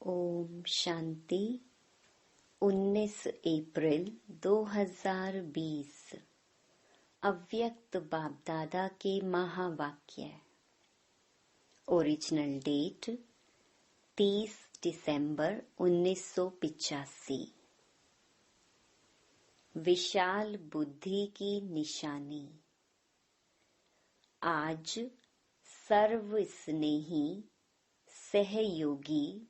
ओम शांति। 19 अप्रैल 2020 अव्यक्त बाप दादा के महावाक्य। ओरिजिनल डेट 30 दिसंबर 1985। विशाल बुद्धि की निशानी। आज सर्व स्नेही सहयोगी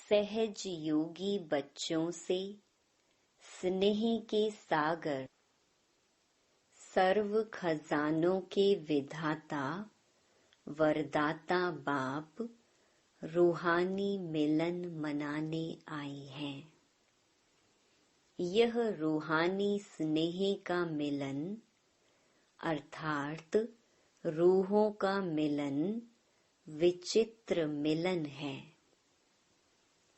सहज योगी बच्चों से स्नेह के सागर, सर्व खजानों के विधाता वरदाता बाप रूहानी मिलन मनाने आए हैं। यह रूहानी स्नेह का मिलन अर्थात रूहों का मिलन विचित्र मिलन है।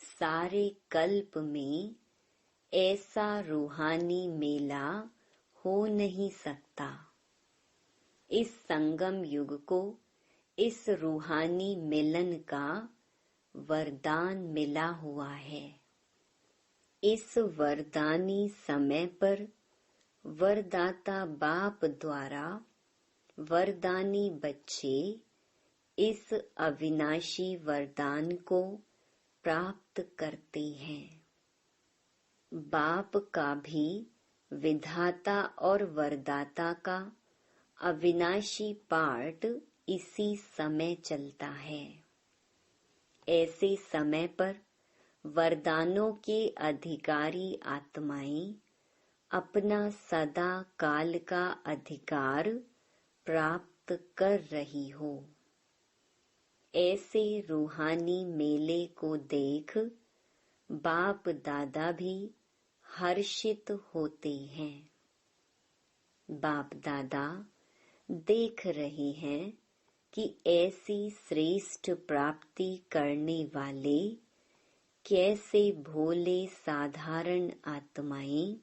सारे कल्प में ऐसा रूहानी मेला हो नहीं सकता। इस संगम युग को इस रूहानी मिलन का वरदान मिला हुआ है। इस वरदानी समय पर वरदाता बाप द्वारा वरदानी बच्चे इस अविनाशी वरदान को प्राप्त करते हैं। बाप का भी विधाता और वरदाता का अविनाशी पाठ इसी समय चलता है। ऐसे समय पर वरदानों के अधिकारी आत्माएं अपना सदा काल का अधिकार प्राप्त कर रही हो। ऐसे रूहानी मेले को देख बाप दादा भी हर्षित होते हैं। बाप दादा देख रहे हैं कि ऐसी श्रेष्ठ प्राप्ति करने वाले कैसे भोले साधारण आत्माएं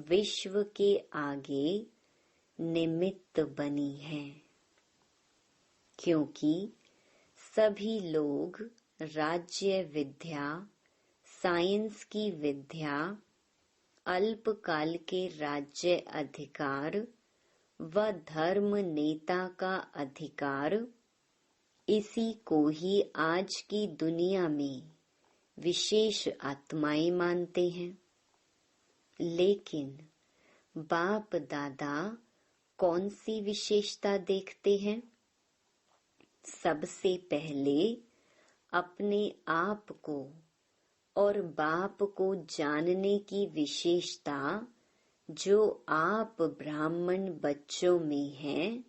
विश्व के आगे निमित्त बनी हैं। क्योंकि सभी लोग राज्य विद्या, साइंस की विद्या, अल्पकाल के राज्य अधिकार व धर्म नेता का अधिकार, इसी को ही आज की दुनिया में विशेष आत्माएं मानते हैं। लेकिन बाप दादा कौन सी विशेषता देखते हैं? सबसे पहले अपने आप को और बाप को जानने की विशेषता जो आप ब्राह्मण बच्चों में है,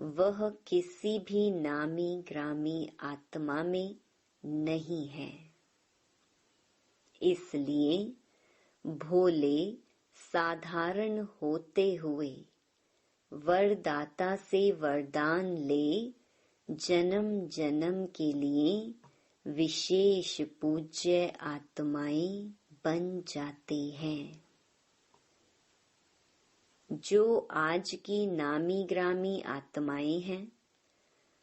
वह किसी भी नामी ग्रामी आत्मा में नहीं है। इसलिए भोले साधारण होते हुए वरदाता से वरदान ले जन्म जन्म के लिए विशेष पूज्य आत्माएं बन जाते हैं। जो आज की नामी ग्रामी आत्माएं हैं,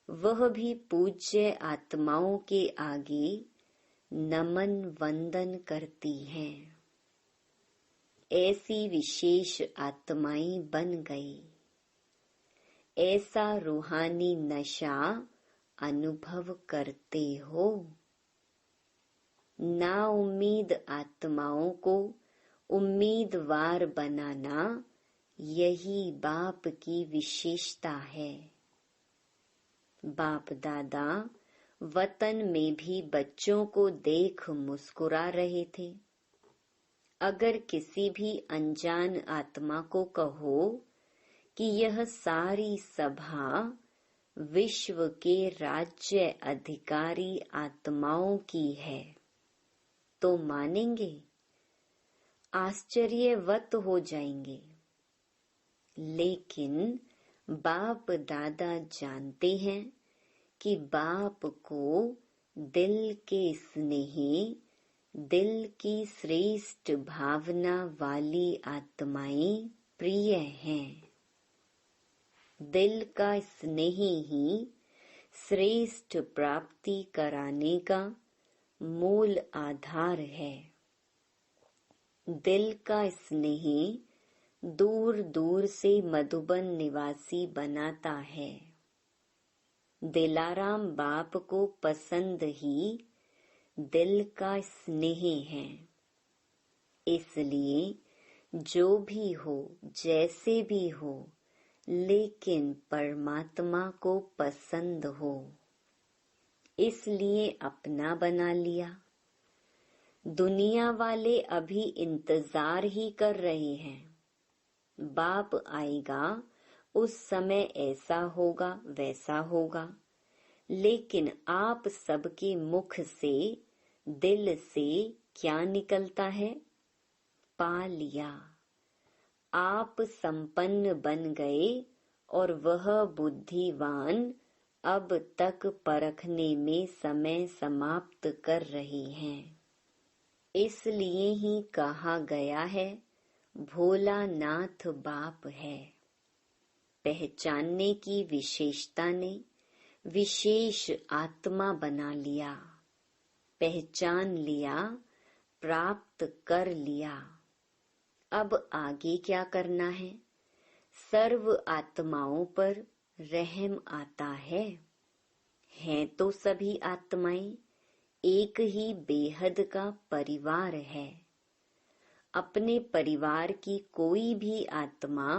वह भी पूज्य आत्माओं के आगे नमन वंदन करती हैं। ऐसी विशेष आत्माएं बन गई। ऐसा रूहानी नशा अनुभव करते हो। ना उम्मीद आत्माओं को उम्मीदवार बनाना यही बाप की विशेषता है। बाप दादा वतन में भी बच्चों को देख मुस्कुरा रहे थे। अगर किसी भी अनजान आत्मा को कहो कि यह सारी सभा विश्व के राज्य अधिकारी आत्माओं की है, तो मानेंगे? आश्चर्यवत हो जाएंगे। लेकिन बाप दादा जानते हैं कि बाप को दिल के स्नेही, दिल की श्रेष्ठ भावना वाली आत्माएं प्रिय हैं। दिल का स्नेह ही श्रेष्ठ प्राप्ति कराने का मूल आधार है। दिल का स्नेह दूर दूर से मधुबन निवासी बनाता है। दिलाराम बाप को पसंद ही दिल का स्नेह है। इसलिए जो भी हो, जैसे भी हो, लेकिन परमात्मा को पसंद हो, इसलिए अपना बना लिया। दुनिया वाले अभी इंतजार ही कर रहे हैं। बाप आएगा, उस समय ऐसा होगा, वैसा होगा। लेकिन आप सबके मुख से, दिल से क्या निकलता है? पा लिया। आप संपन्न बन गए और वह बुद्धिवान अब तक परखने में समय समाप्त कर रहे हैं। इसलिए ही कहा गया है, भोलानाथ बाप है। पहचानने की विशेषता ने विशेष आत्मा बना लिया। पहचान लिया, प्राप्त कर लिया। अब आगे क्या करना है? सर्व आत्माओं पर रहम आता है। हैं तो सभी आत्माएं एक ही बेहद का परिवार है। अपने परिवार की कोई भी आत्मा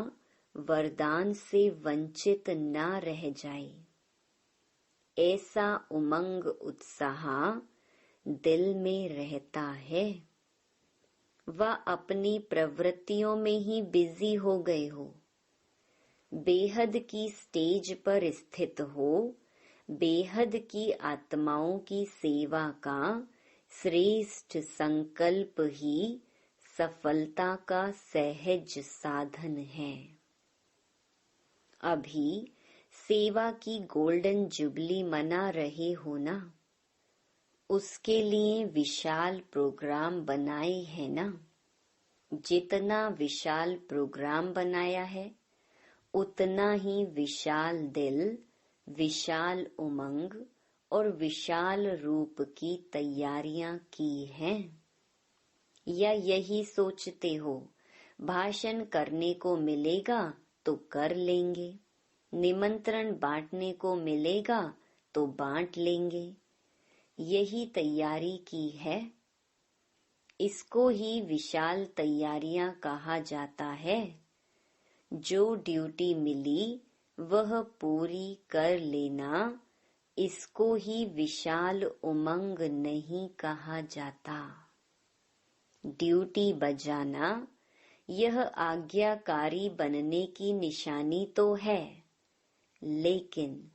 वरदान से वंचित न रह जाए, ऐसा उमंग उत्साह दिल में रहता है। वह अपनी प्रवृत्तियों में ही बिजी हो गए हो, बेहद की स्टेज पर स्थित हो, बेहद की आत्माओं की सेवा का श्रेष्ठ संकल्प ही सफलता का सहज साधन है। अभी सेवा की गोल्डन जुबली मना रहे हो ना, उसके लिए विशाल प्रोग्राम बनाए हैं ना। जितना विशाल प्रोग्राम बनाया है, उतना ही विशाल दिल, विशाल उमंग और विशाल रूप की तैयारियां की हैं। या यही सोचते हो, भाषण करने को मिलेगा तो कर लेंगे, निमंत्रण बांटने को मिलेगा तो बांट लेंगे, यही तैयारी की है। इसको ही विशाल तैयारियां कहा जाता है। जो ड्यूटी मिली वह पूरी कर लेना, इसको ही विशाल उमंग नहीं कहा जाता। ड्यूटी बजाना यह आज्ञाकारी बनने की निशानी तो है, लेकिन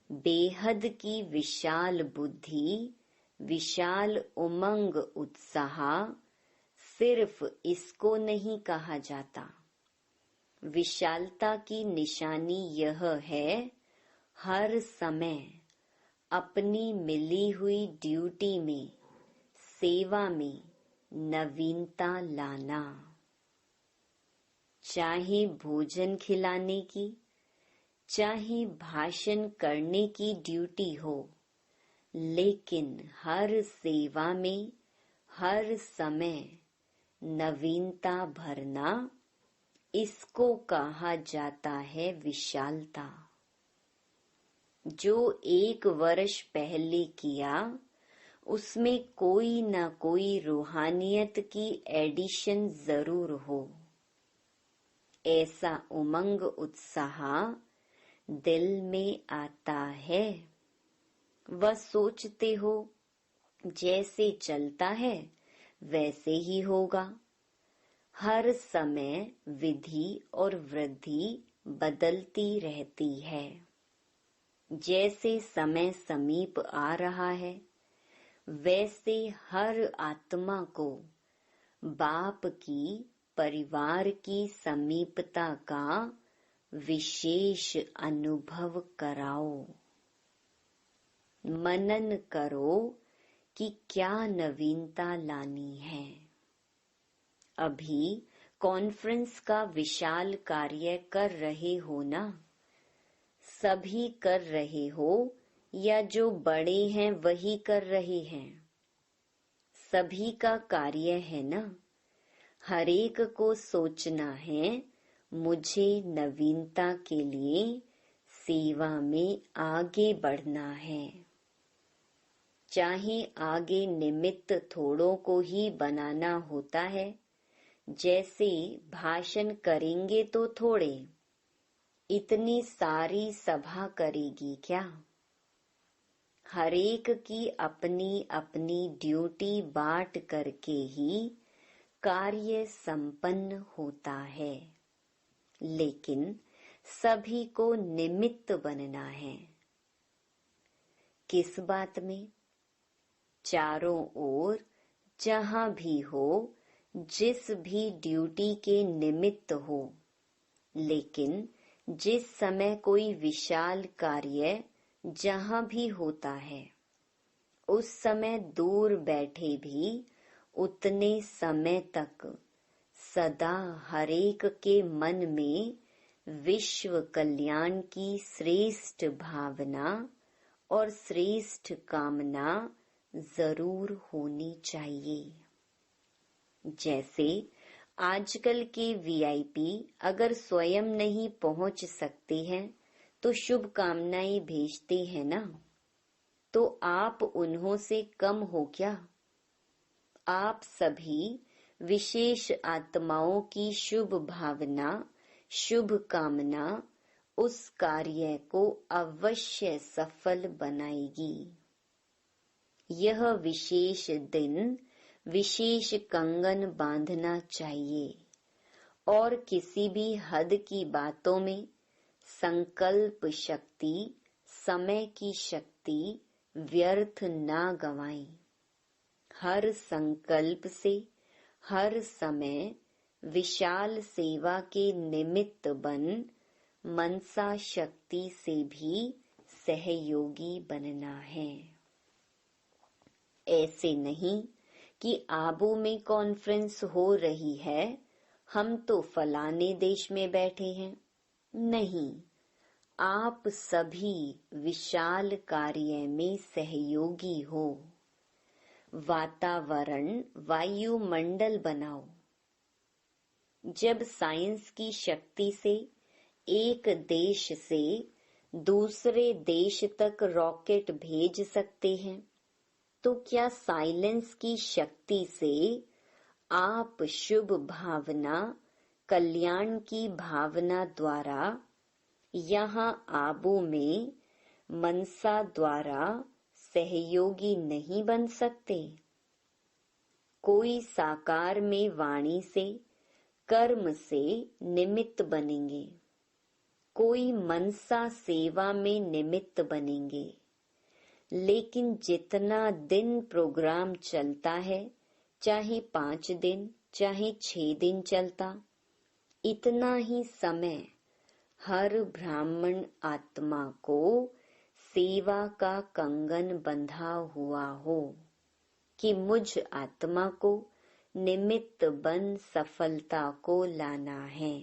बेहद की विशाल बुद्धि, विशाल उमंग उत्साह सिर्फ इसको नहीं कहा जाता। विशालता की निशानी यह है, हर समय अपनी मिली हुई ड्यूटी में, सेवा में नवीनता लाना। चाहे भोजन खिलाने की, चाहे भाषण करने की ड्यूटी हो, लेकिन हर सेवा में हर समय नवीनता भरना, इसको कहा जाता है विशालता। जो 1 वर्ष पहले किया, उसमें कोई न कोई रूहानियत की एडिशन जरूर हो। ऐसा उमंग उत्साह दिल में आता है। वह सोचते हो, जैसे चलता है वैसे ही होगा। हर समय विधि और वृद्धि बदलती रहती है। जैसे समय समीप आ रहा है, वैसे हर आत्मा को बाप की, परिवार की समीपता का विशेष अनुभव कराओ। मनन करो कि क्या नवीनता लानी है। अभी कॉन्फ्रेंस का विशाल कार्य कर रहे हो ना? सभी कर रहे हो या जो बड़े हैं वही कर रहे हैं? सभी का कार्य है ना। हर एक को सोचना है मुझे नवीनता के लिए सेवा में आगे बढ़ना है। चाहे आगे निमित्त थोड़ों को ही बनाना होता है, जैसे भाषण करेंगे तो थोड़े, इतनी सारी सभा करेगी क्या। हरेक की अपनी अपनी ड्यूटी बांट करके ही कार्य संपन्न होता है, लेकिन सभी को निमित्त बनना है। किस बात में? चारों ओर जहां भी हो, जिस भी ड्यूटी के निमित्त हो, लेकिन जिस समय कोई विशाल कार्य जहां भी होता है, उस समय दूर बैठे भी उतने समय तक सदा हरेक के मन में विश्व कल्याण की श्रेष्ठ भावना और श्रेष्ठ कामना जरूर होनी चाहिए। जैसे आजकल के वीआईपी अगर स्वयं नहीं पहुंच सकते हैं तो शुभकामनाएं भेजते हैं ना, तो आप उन्हों से कम हो क्या? आप सभी विशेष आत्माओं की शुभ भावना, शुभ कामना उस कार्य को अवश्य सफल बनाएगी। यह विशेष दिन विशेष कंगन बांधना चाहिए और किसी भी हद की बातों में संकल्प शक्ति, समय की शक्ति व्यर्थ ना गवाएं। हर संकल्प से, हर समय विशाल सेवा के निमित्त बन मनसा शक्ति से भी सहयोगी बनना है। ऐसे नहीं कि आबू में कॉन्फ्रेंस हो रही है, हम तो फलाने देश में बैठे हैं। नहीं, आप सभी विशाल कार्य में सहयोगी हो। वातावरण, वायुमंडल बनाओ। जब साइंस की शक्ति से एक देश से दूसरे देश तक रॉकेट भेज सकते हैं, तो क्या साइलेंस की शक्ति से आप शुभ भावना, कल्याण की भावना द्वारा यहाँ आबू में मनसा द्वारा सहयोगी नहीं बन सकते? कोई साकार में वाणी से, कर्म से निमित्त बनेंगे, कोई मनसा सेवा में निमित्त बनेंगे। लेकिन जितना दिन प्रोग्राम चलता है, चाहे 5 दिन, चाहे 6 दिन चलता, इतना ही समय हर ब्राह्मण आत्मा को सेवा का कंगन बंधा हुआ हो कि मुझ आत्मा को निमित्त बन सफलता को लाना है।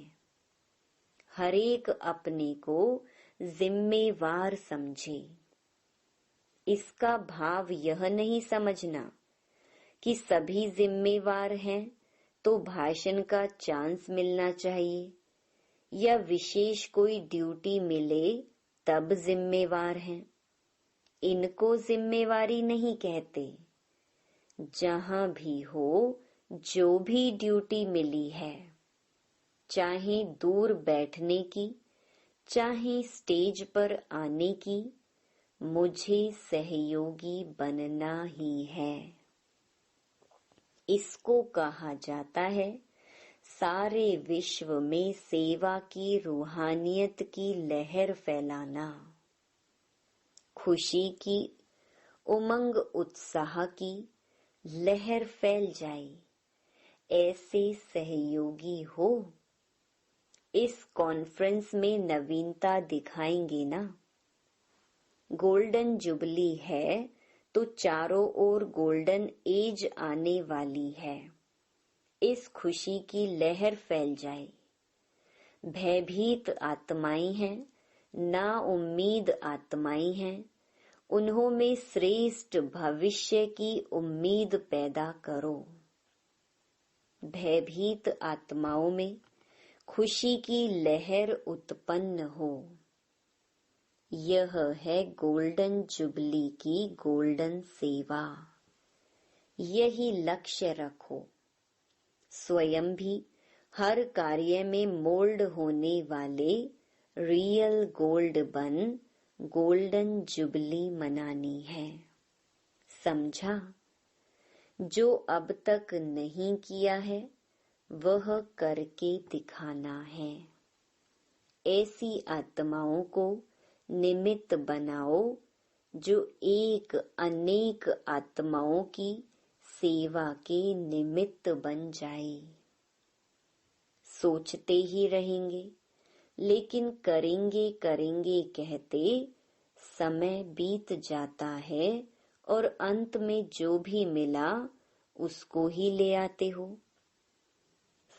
हरेक अपने को जिम्मेवार समझे। इसका भाव यह नहीं समझना कि सभी जिम्मेवार हैं तो भाषण का चांस मिलना चाहिए, या विशेष कोई ड्यूटी मिले तब जिम्मेवार हैं। इनको जिम्मेवारी नहीं कहते। जहां भी हो, जो भी ड्यूटी मिली है, चाहे दूर बैठने की, चाहे स्टेज पर आने की, मुझे सहयोगी बनना ही है। इसको कहा जाता है सारे विश्व में सेवा की रूहानियत की लहर फैलाना। खुशी की, उमंग उत्साह की लहर फैल जाए, ऐसे सहयोगी हो। इस कॉन्फ्रेंस में नवीनता दिखाएंगे ना। गोल्डन जुबली है तो चारों ओर गोल्डन एज आने वाली है। इस खुशी की लहर फैल जाए। भयभीत आत्माएं हैं, ना उम्मीद आत्माएं हैं, उन्होंने श्रेष्ठ भविष्य की उम्मीद पैदा करो। भयभीत आत्माओं में खुशी की लहर उत्पन्न हो। यह है गोल्डन जुबली की गोल्डन सेवा। यही लक्ष्य रखो। स्वयं भी हर कार्य में मोल्ड होने वाले रियल गोल्ड बन गोल्डन जुबली मनानी है। समझा? जो अब तक नहीं किया है वह करके दिखाना है। ऐसी आत्माओं को निमित्त बनाओ जो एक अनेक आत्माओं की सेवा के निमित्त बन जाए। सोचते ही रहेंगे, लेकिन करेंगे करेंगे कहते समय बीत जाता है और अंत में जो भी मिला उसको ही ले आते हो।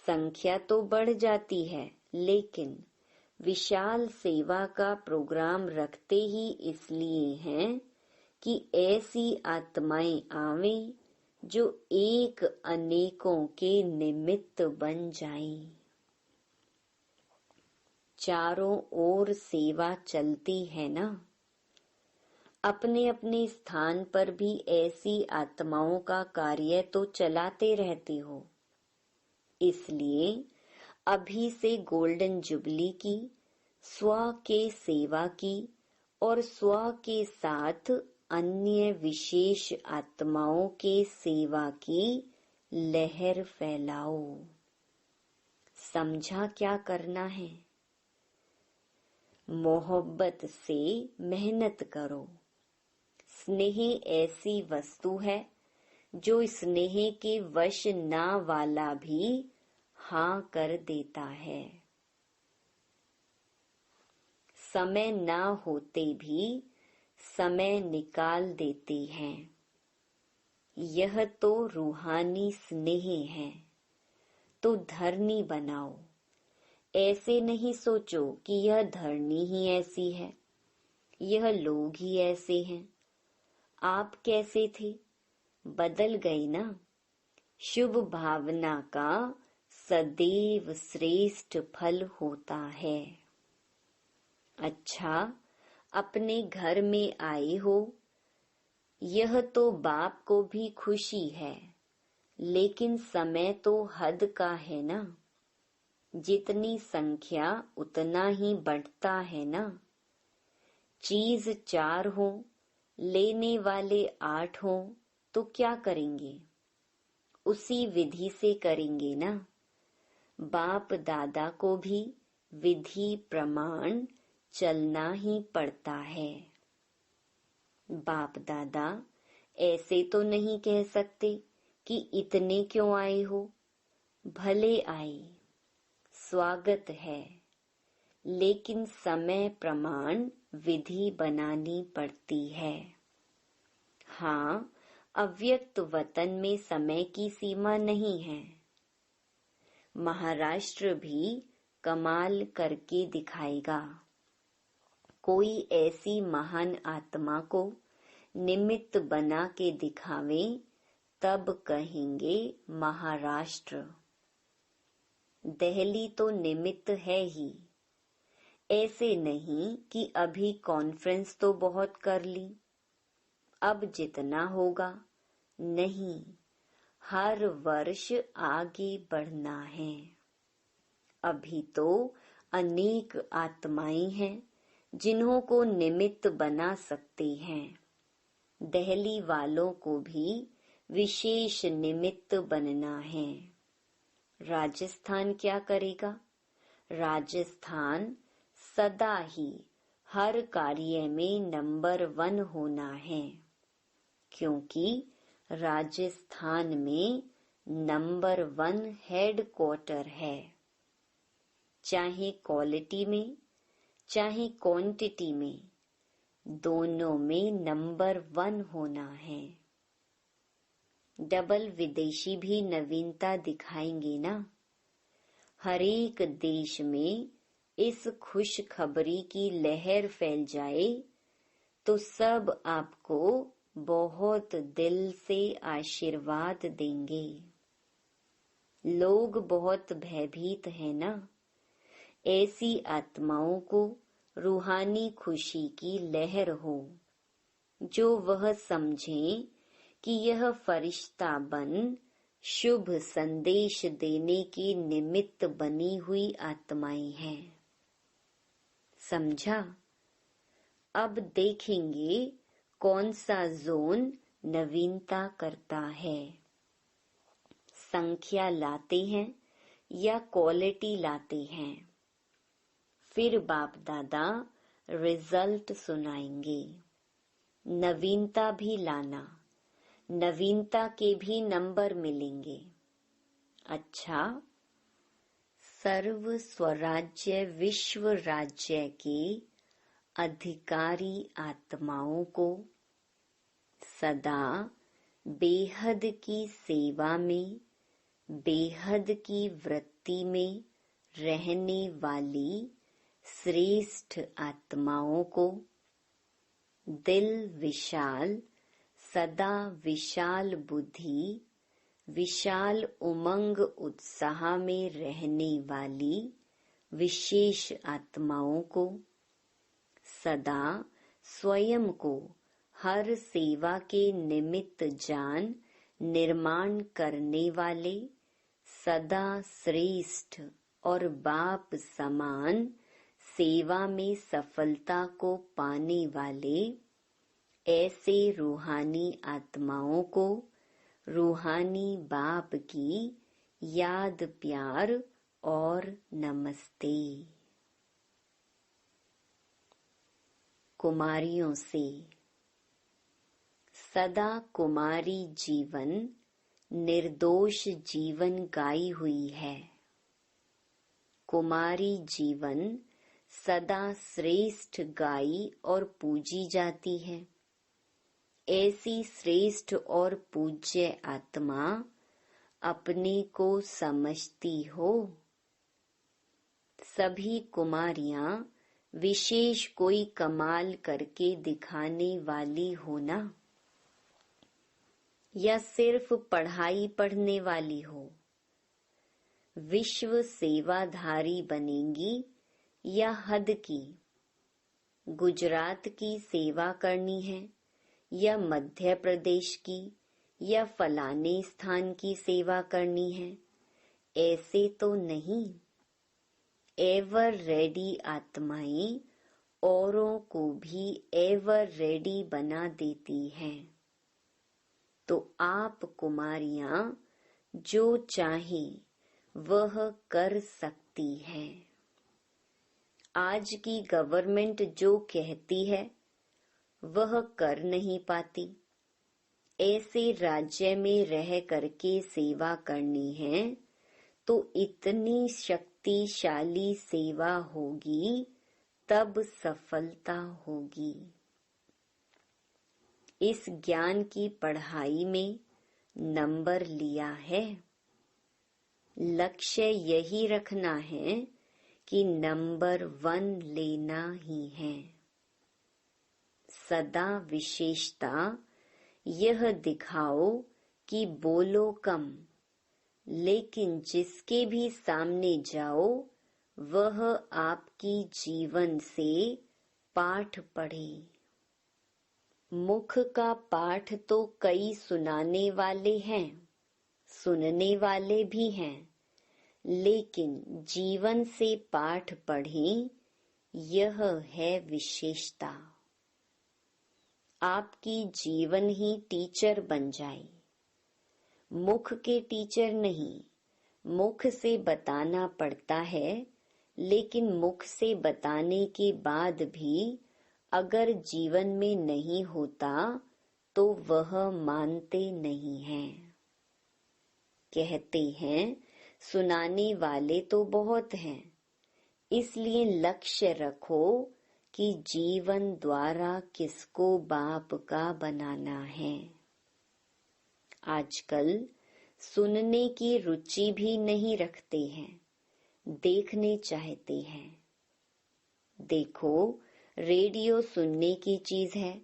संख्या तो बढ़ जाती है, लेकिन विशाल सेवा का प्रोग्राम रखते ही इसलिए हैं कि ऐसी आत्माएं आवें जो एक अनेकों के निमित्त बन जाएं। चारों ओर सेवा चलती है ना। अपने अपने स्थान पर भी ऐसी आत्माओं का कार्य तो चलाते रहते हो। इसलिए अभी से गोल्डन जुबली की, स्व के सेवा की और स्व के साथ अन्य विशेष आत्माओं के सेवा की लहर फैलाओ। समझा क्या करना है? मोहब्बत से मेहनत करो। स्नेह ऐसी वस्तु है जो स्नेह के वश ना वाला भी हाँ कर देता है। समय ना होते भी समय निकाल देते हैं। यह तो रूहानी स्नेह है, तो धरनी बनाओ। ऐसे नहीं सोचो कि यह धरनी ही ऐसी है, यह लोग ही ऐसे हैं। आप कैसे थे? बदल गई ना। शुभ भावना का सदैव श्रेष्ठ फल होता है। अच्छा, अपने घर में आए हो, यह तो बाप को भी खुशी है, लेकिन समय तो हद का है ना। जितनी संख्या उतना ही बढ़ता है ना। चीज 4 हो, लेने वाले 8 हो, तो क्या करेंगे? उसी विधि से करेंगे ना। बाप दादा को भी विधि प्रमाण चलना ही पड़ता है। बाप दादा ऐसे तो नहीं कह सकते कि इतने क्यों आए हो। भले आए, स्वागत है, लेकिन समय प्रमाण विधि बनानी पड़ती है। हाँ, अव्यक्त वतन में समय की सीमा नहीं है। महाराष्ट्र भी कमाल करके दिखाएगा। कोई ऐसी महान आत्मा को निमित्त बना के दिखावे, तब कहेंगे महाराष्ट्र। दिल्ली तो निमित्त है ही। ऐसे नहीं कि अभी कॉन्फ्रेंस तो बहुत कर ली, अब जितना होगा नहीं, हर वर्ष आगे बढ़ना है। अभी तो अनेक आत्माएं हैं जिन्हों को निमित्त बना सकते हैं। दिल्ली वालों को भी विशेष निमित्त बनना है। राजस्थान क्या करेगा? राजस्थान सदा ही हर कार्य में नंबर 1 होना है, क्योंकि राजस्थान में नंबर 1 हेडक्वार्टर है। चाहे क्वालिटी में, चाहे क्वांटिटी में, दोनों में नंबर 1 होना है। डबल विदेशी भी नवीनता दिखाएंगे ना। हरेक देश में इस खुशखबरी की लहर फैल जाए तो सब आपको बहुत दिल से आशीर्वाद देंगे। लोग बहुत भयभीत हैं ना। ऐसी आत्माओं को रूहानी खुशी की लहर हो, जो वह समझें कि यह फरिश्ता बन शुभ संदेश देने के निमित्त बनी हुई आत्माएं हैं। समझा? अब देखेंगे कौन सा जोन नवीनता करता है। संख्या लाते हैं या क्वालिटी लाते हैं। फिर बाप दादा रिजल्ट सुनाएंगे। नवीनता भी लाना, नवीनता के भी नंबर मिलेंगे। अच्छा, सर्व स्वराज्य विश्व राज्य के अधिकारी आत्माओं को सदा बेहद की सेवा में, बेहद की वृत्ति में रहने वाली श्रेष्ठ आत्माओं को दिल विशाल, सदा विशाल बुद्धि, विशाल उमंग उत्साह में रहने वाली विशेष आत्माओं को सदा स्वयं को हर सेवा के निमित्त जान निर्माण करने वाले सदा श्रेष्ठ और बाप समान सेवा में सफलता को पाने वाले ऐसे रूहानी आत्माओं को रूहानी बाप की याद प्यार और नमस्ते। कुमारियों से सदा कुमारी जीवन निर्दोष जीवन गाई हुई है। कुमारी जीवन सदा श्रेष्ठ गाई और पूजी जाती है। ऐसी श्रेष्ठ और पूज्य आत्मा अपने को समझती हो। सभी कुमारियां विशेष कोई कमाल करके दिखाने वाली हो ना, या सिर्फ पढ़ाई पढ़ने वाली हो। विश्व सेवाधारी बनेंगी या हद की, गुजरात की सेवा करनी है या मध्य प्रदेश की या फलाने स्थान की सेवा करनी है, ऐसे तो नहीं। एवर रेडी आत्माएं औरों को भी एवर रेडी बना देती हैं। तो आप कुमारियां जो चाहें वह कर सकती हैं। आज की गवर्नमेंट जो कहती है वह कर नहीं पाती। ऐसे राज्य में रह करके सेवा करनी है तो इतनी शक्तिशाली सेवा होगी, तब सफलता होगी। इस ज्ञान की पढ़ाई में नंबर लिया है। लक्ष्य यही रखना है कि नंबर 1 लेना ही है। सदा विशेषता यह दिखाओ कि बोलो कम, लेकिन जिसके भी सामने जाओ वह आपकी जीवन से पाठ पढ़े। मुख का पाठ तो कई सुनाने वाले हैं, सुनने वाले भी हैं, लेकिन जीवन से पाठ पढ़ें, यह है विशेषता। आपकी जीवन ही टीचर बन जाए। मुख के टीचर नहीं, मुख से बताना पड़ता है, लेकिन मुख से बताने के बाद भी अगर जीवन में नहीं होता तो वह मानते नहीं हैं। कहते हैं सुनाने वाले तो बहुत हैं, इसलिए लक्ष्य रखो कि जीवन द्वारा किसको बाप का बनाना है। आजकल सुनने की रुचि भी नहीं रखते हैं, देखने चाहते हैं। देखो रेडियो सुनने की चीज है,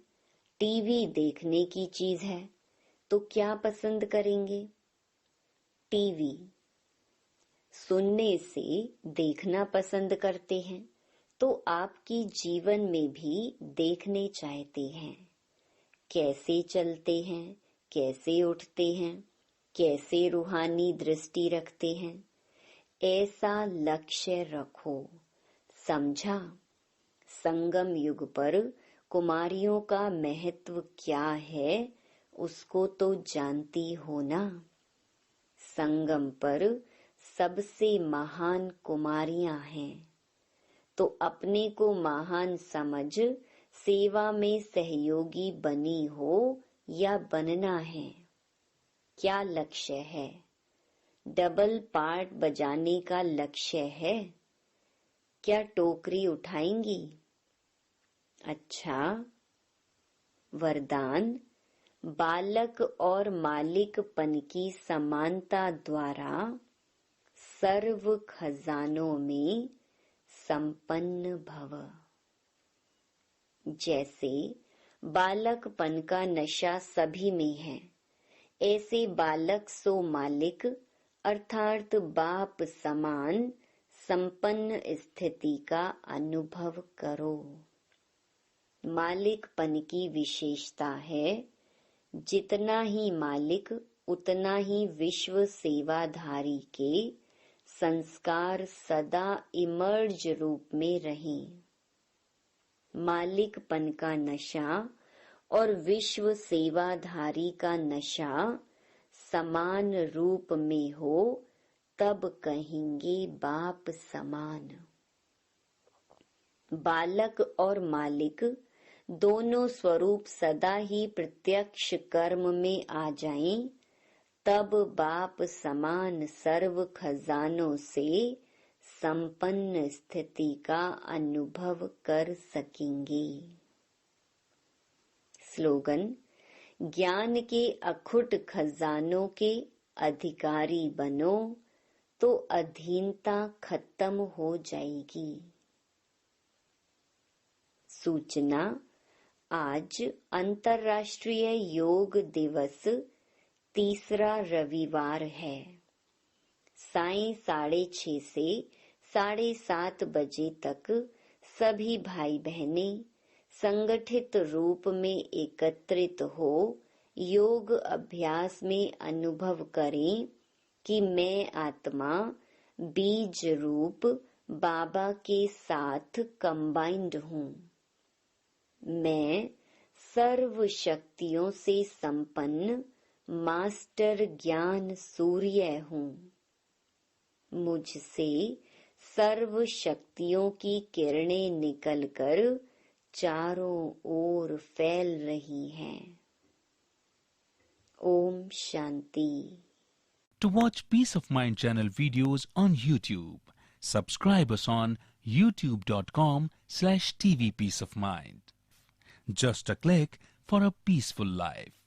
टीवी देखने की चीज है, तो क्या पसंद करेंगे? टीवी। सुनने से देखना पसंद करते हैं, तो आपकी जीवन में भी देखने चाहते हैं। कैसे चलते हैं, कैसे उठते हैं, कैसे रूहानी दृष्टि रखते हैं, ऐसा लक्ष्य रखो। समझा? संगम युग पर कुमारियों का महत्व क्या है, उसको तो जानती हो ना। संगम पर सबसे महान कुमारियां हैं, तो अपने को महान समझ सेवा में सहयोगी बनी हो या बनना है? क्या लक्ष्य है? डबल पार्ट बजाने का लक्ष्य है? क्या टोकरी उठाएंगी? अच्छा, वरदान बालक और मालिकपन की समानता द्वारा सर्व खजानों में संपन्न भव। जैसे बालकपन का नशा सभी में है, ऐसे बालक सो मालिक अर्थात बाप समान संपन्न स्थिति का अनुभव करो। मालिकपन की विशेषता है, जितना ही मालिक उतना ही विश्व सेवाधारी के संस्कार सदा इमर्ज रूप में रहें। मालिकपन का नशा और विश्व सेवाधारी का नशा समान रूप में हो, तब कहेंगे बाप समान। बालक और मालिक दोनों स्वरूप सदा ही प्रत्यक्ष कर्म में आ जाएं, तब बाप समान सर्व खजानों से संपन्न स्थिति का अनुभव कर सकेंगे। स्लोगन: ज्ञान के अखुट खजानों के अधिकारी बनो तो अधीनता खत्म हो जाएगी। सूचना: आज अंतर्राष्ट्रीय योग दिवस तीसरा रविवार है। सायं 6:30 से 7:30 बजे तक सभी भाई बहनें संगठित रूप में एकत्रित हो योग अभ्यास में अनुभव करें कि मैं आत्मा बीज रूप बाबा के साथ कंबाइंड हूँ। मैं सर्व शक्तियों से संपन्न मास्टर ज्ञान सूर्य हूँ। मुझसे सर्व शक्तियों की किरणें निकलकर चारों ओर फैल रही हैं। Om Shanti. To watch Peace of Mind channel videos on YouTube, subscribe us on youtube.com/tvpeaceofmind. Just a click for a peaceful life.